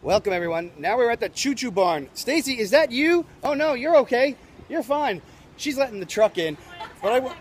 Welcome, everyone. Now we're at the Choo Choo barn. Stacy, is that you? Oh, no, you're okay. You're fine. She's letting the truck in. But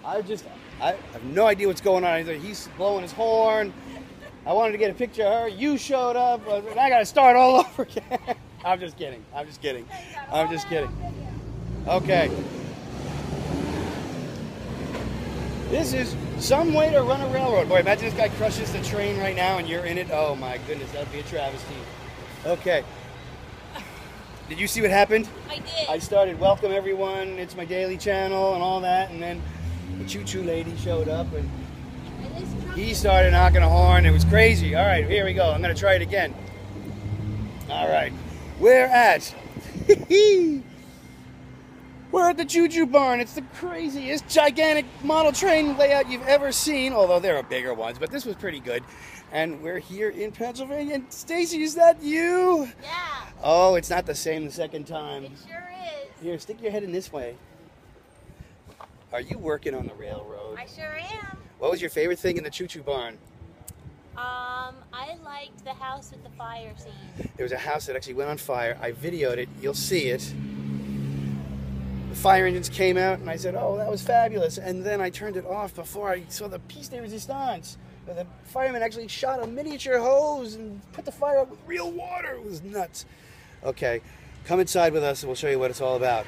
I have no idea what's going on. He's blowing his horn. I wanted to get a picture of her. You showed up. And I got to start all over again. I'm just kidding. I'm just kidding. I'm just kidding. Okay. This is some way to run a railroad. Boy, imagine this guy crushes the train right now and you're in it. Oh my goodness, that would be a travesty. Okay. Did you see what happened? I did. I started, welcome everyone, it's my daily channel and all that, and then the Choo Choo lady showed up and he started knocking a horn. It was crazy. All right, here we go. I'm going to try it again. All right. We're at... We're at the Choo Choo barn. It's the craziest, gigantic model train layout you've ever seen, although there are bigger ones, but this was pretty good. And we're here in Pennsylvania. And Stacy, is that you? Yeah. Oh, it's not the same the second time. It sure is. Here, stick your head in this way. Are you working on the railroad? I sure am. What was your favorite thing in the Choo Choo barn? I liked the house with the fire scene. There was a house that actually went on fire. I videoed it. You'll see it. The fire engines came out, and I said, oh, that was fabulous. And then I turned it off before I saw the piece de resistance. The fireman actually shot a miniature hose and put the fire out with real water. It was nuts. Okay, come inside with us, and we'll show you what it's all about.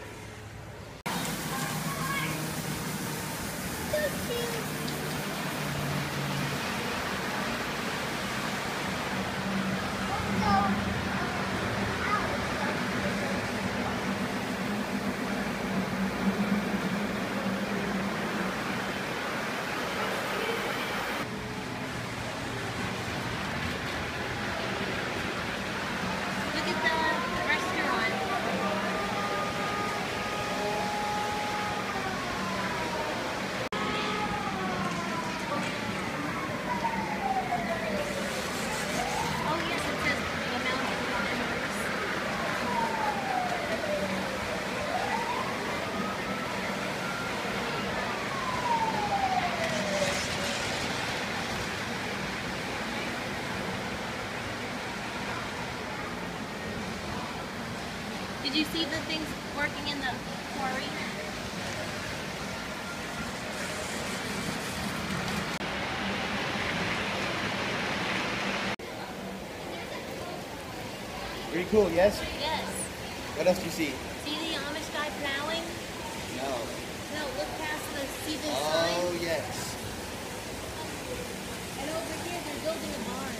Did you see the things working in the quarry? Pretty cool, yes? Yes. What else do you see? See the Amish guy plowing? No. No, look past the see the Oh, sign. yes. And over here they're building a barn.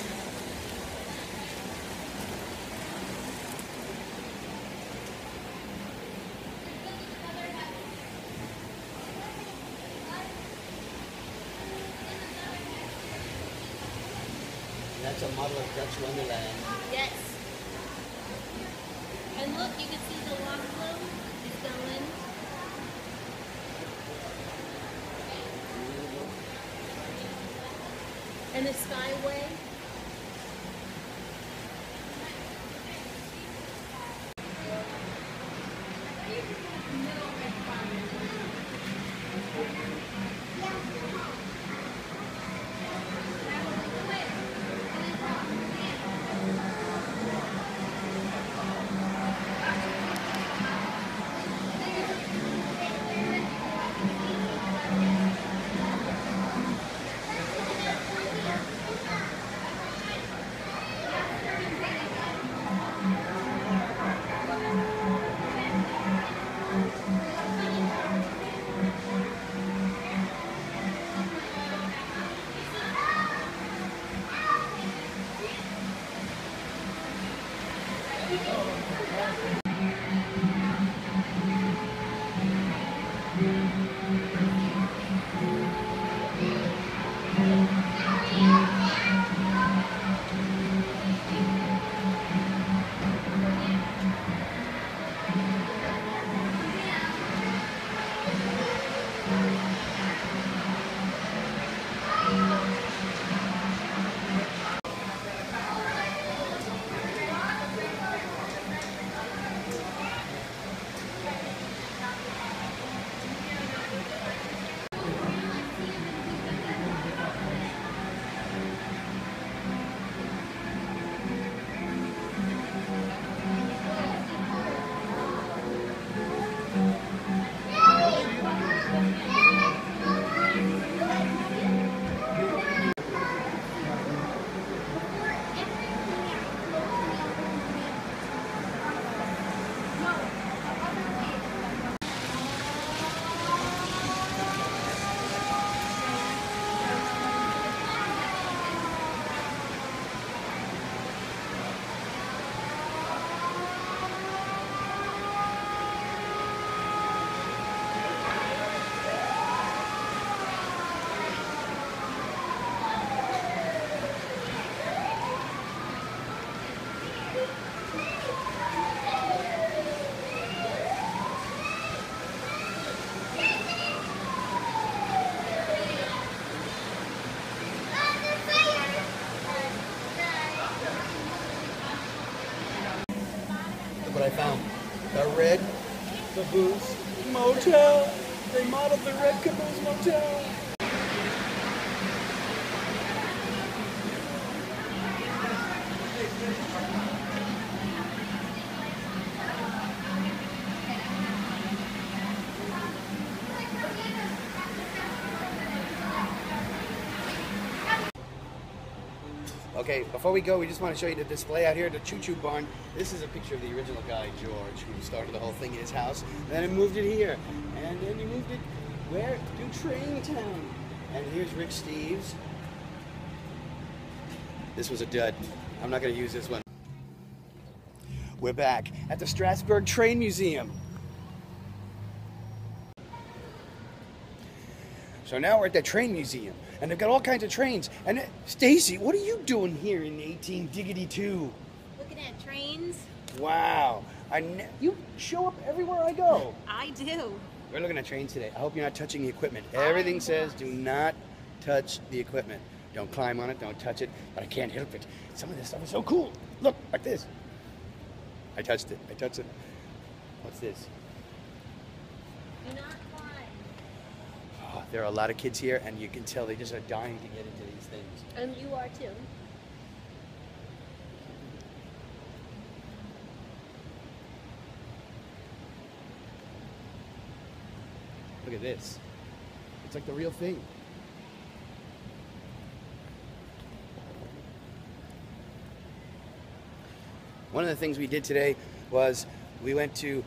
That's a model of Dutch Wonderland. Yes. And look, you can see the log flume is going. And the skyway. I found. The Red Caboose Motel. They modeled the Red Caboose Motel. Okay, before we go, we just want to show you the display out here at the Choo Choo barn. This is a picture of the original guy, George, who started the whole thing in his house. And then he moved it here. And then he moved it where? To Train Town. And here's Rick Steves. This was a dud. I'm not going to use this one. We're back at the Strasbourg Train Museum. So now we're at the train museum, and they've got all kinds of trains. And Stacy, what are you doing here in 18-diggity-2? Looking at trains. Wow. You show up everywhere I go. I do. We're looking at trains today. I hope you're not touching the equipment. Everything says do not touch the equipment. Don't climb on it, don't touch it, but I can't help it. Some of this stuff is so cool. Look, like this. I touched it. What's this? Do not climb. Oh, there are a lot of kids here, and you can tell they just are dying to get into these things. And you are too. Look at this. It's like the real thing. One of the things we did today was we went to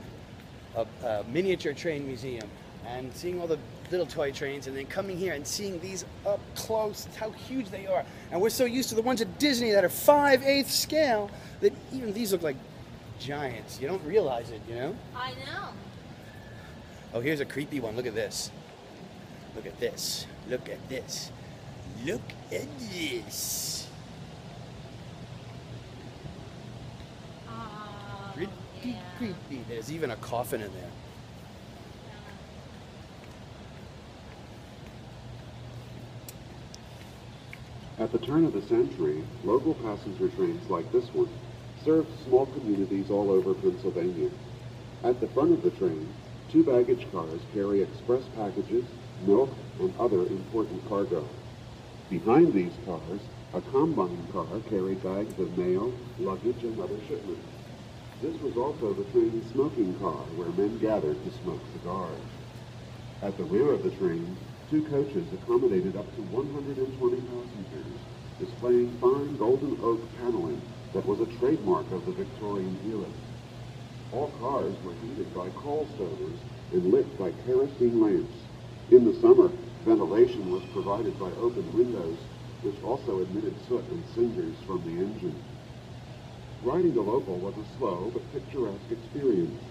a miniature train museum and seeing all the little toy trains, and then coming here and seeing these up close, how huge they are. And we're so used to the ones at Disney that are 5/8 scale that even these look like giants. You don't realize it, you know? I know. Oh, here's a creepy one. Look at this. Look at this. Look at this. Look at this. Pretty creepy. There's even a coffin in there. At the turn of the century, local passenger trains like this one served small communities all over Pennsylvania. At the front of the train, 2 baggage cars carry express packages, milk, and other important cargo. Behind these cars, a combine car carried bags of mail, luggage, and other shipments. This was also the train's smoking car, where men gathered to smoke cigars. At the rear of the train, 2 coaches accommodated up to 120 passengers, displaying fine golden oak paneling that was a trademark of the Victorian era. All cars were heated by coal stovers and lit by kerosene lamps. In the summer, ventilation was provided by open windows, which also admitted soot and cinders from the engine. Riding the local was a slow but picturesque experience.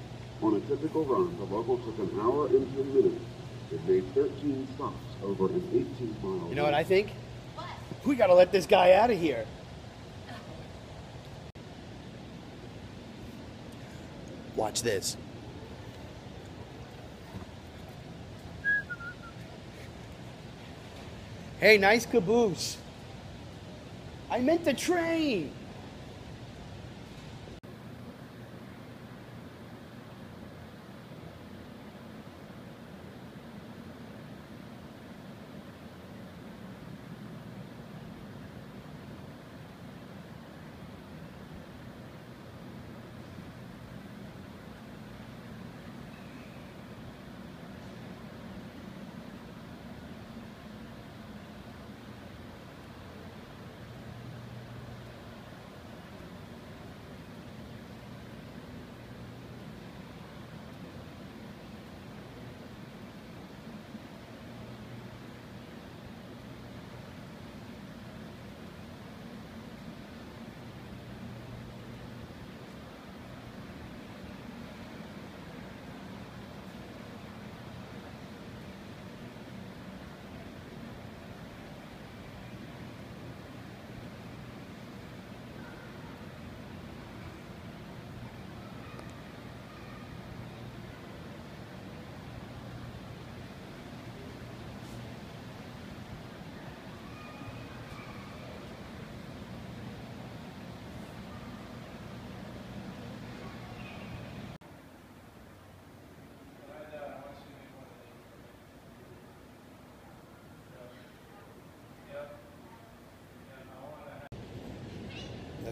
On a typical run, the local took an hour and 10 minutes. It made 13 stops over an 18-mile. You know what I think? What? We gotta let this guy out of here. Watch this. Hey, nice caboose. I meant the train.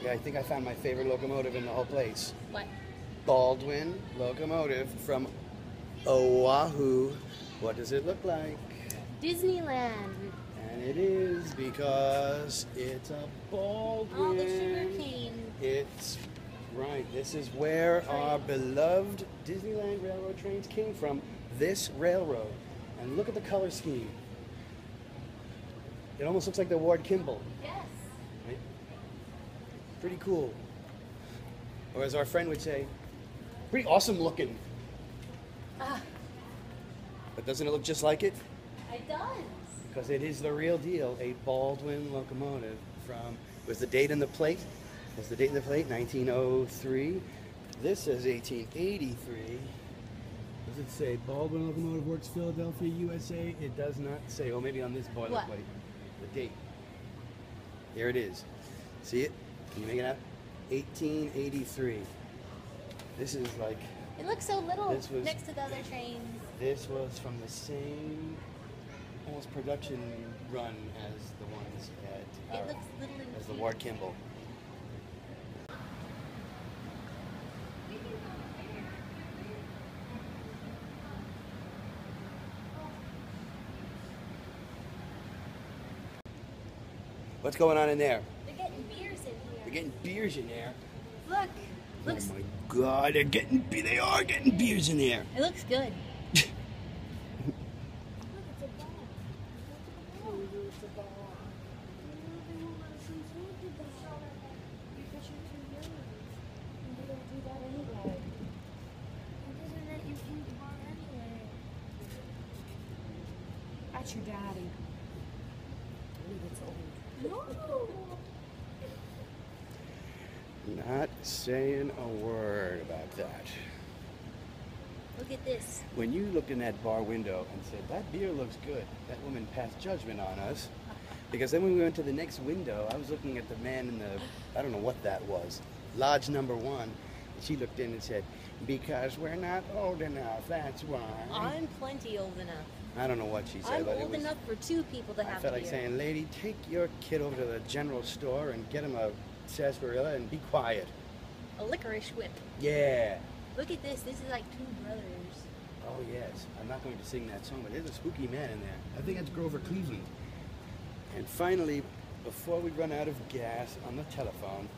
Okay, I think I found my favorite locomotive in the whole place. What? Baldwin locomotive from Oahu. What does it look like? Disneyland. And it is because it's a Baldwin. Oh, the sugar cane. It's right. This is where our beloved Disneyland Railroad trains came from. This railroad. And look at the color scheme. It almost looks like the Ward Kimball. Yes. Right? Pretty cool. Or as our friend would say, pretty awesome looking. Ah, But doesn't it look just like it? it does. Because it is the real deal, a Baldwin locomotive from, was the date in the plate? Was the date in the plate 1903? This says 1883. Does it say Baldwin Locomotive Works, Philadelphia, USA? It does not say. Oh, maybe on this boilerplate. What? The date. Here it is. See it? Can you make it out? 1883. This is like, It looks so little This was- next to the other trains. this was from the same almost production run as the ones at It looks little and as the cute. Ward Kimball. What's going on in there? They're getting beers in here. They're getting beers in there. Look. Looks. Oh my God! They are getting beers in there. It looks good. That's your daddy. Not saying a word about that. Look at this. When you looked in that bar window and said, that beer looks good, that woman passed judgment on us. Because then when we went to the next window, I was looking at the man in the, I don't know what that was, lodge number 1. And she looked in and said, because we're not old enough, that's why. I'm plenty old enough. I don't know what she said, I'm but it old was, enough for 2 people to I have felt like beer. saying, lady, take your kid over to the general store and get him a sarsaparilla and be quiet. A licorice whip. Yeah. Look at this. This is like 2 brothers. Oh, yes. I'm not going to sing that song, but there's a spooky man in there. I think that's Grover Cleveland. And finally, before we run out of gas on the telephone,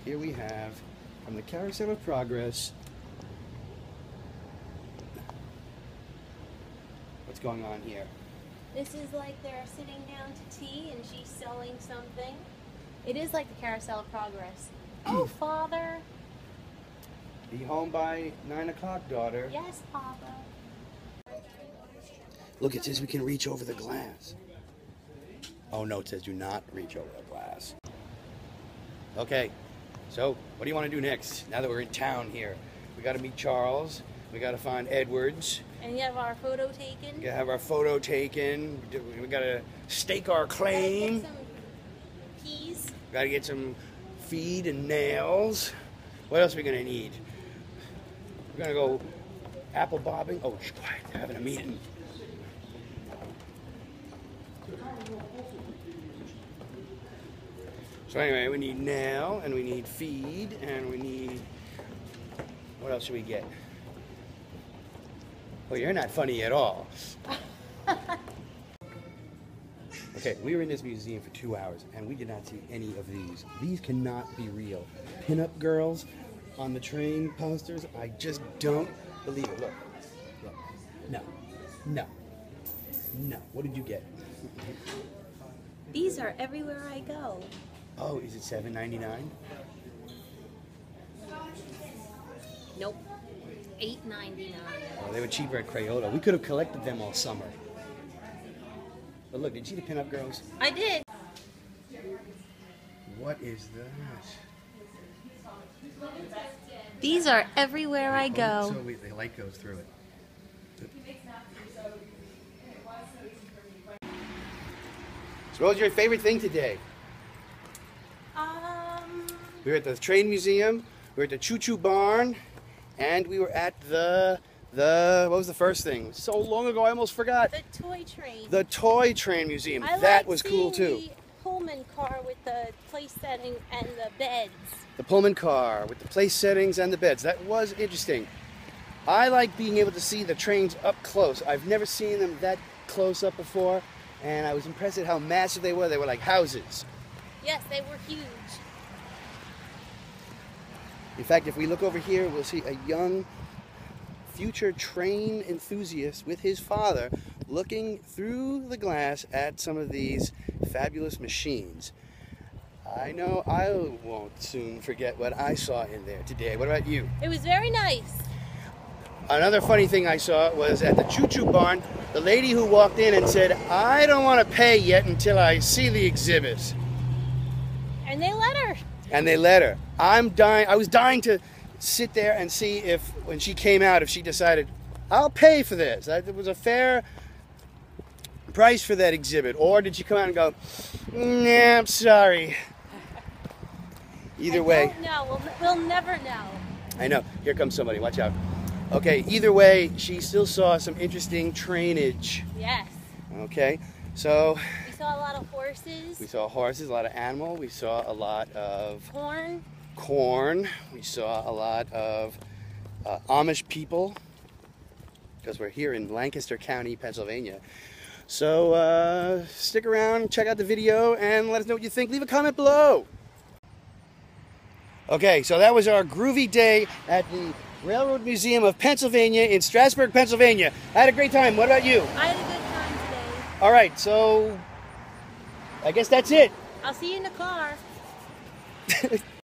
here we have, from the Carousel of Progress, what's going on here? This is like they're sitting down to tea and she's selling something. It is like the Carousel of Progress. Oh, Father. Be home by 9 o'clock, daughter. Yes, Papa. Look, it says we can reach over the glass. Oh no, it says do not reach over the glass. Okay, so what do you want to do next? Now that we're in town here, we got to meet Charles. We got to find Edwards. And you have our photo taken. We got to have our photo taken. We got to stake our claim. Get some peas. Got to get some feed and nails. What else are we gonna need? We're gonna go apple bobbing. Oh, shh, quiet. They're having a meeting. So anyway, we need nail, and we need feed, and we need... What else should we get? Well, you're not funny at all. Okay, we were in this museum for 2 hours, and we did not see any of these. These cannot be real. Pin-up girls on the train posters, I just don't believe it. Look. Look. No. No. No. What did you get? These are everywhere I go. Oh, is it $7.99? Nope. $8.99. Oh, they were cheaper at Crayola. We could have collected them all summer. But look, did you see the pin-up girls? I did. What is that? These are everywhere I go. So the light goes through it. So what was your favorite thing today? We were at the train museum, we were at the Choo Choo barn, and we were at the what was the first thing? So long ago I almost forgot. The toy train. The toy train museum. I That like was cool seeing too. Pullman car with the place setting and the beds. The Pullman car with the place settings and the beds. That was interesting. I like being able to see the trains up close. I've never seen them that close up before, and I was impressed at how massive they were. They were like houses. Yes, they were huge. In fact, if we look over here, we'll see a young future train enthusiast with his father looking through the glass at some of these fabulous machines. I know I won't soon forget what I saw in there today. What about you? It was very nice. Another funny thing I saw was at the Choo Choo barn, the lady who walked in and said, "I don't want to pay yet until I see the exhibit." And they let her. And they let her. I was dying to sit there and see if, when she came out, if she decided, "I'll pay for this. It was a fair price for that exhibit." Or did she come out and go, "Nah, I'm sorry." Either way. No, we'll never know. I know. Here comes somebody. Watch out. Okay, either way, she still saw some interesting trainage. Yes. Okay, so We saw a lot of horses. we saw horses, a lot of animal. We saw a lot of corn. We saw a lot of Amish people, because we're here in Lancaster County, Pennsylvania. So stick around, check out the video, and let us know what you think. Leave a comment below. Okay, so that was our groovy day at the Railroad Museum of Pennsylvania in Strasbourg, Pennsylvania. I had a great time. What about you? I had a good time today. All right, so I guess that's it. I'll see you in the car.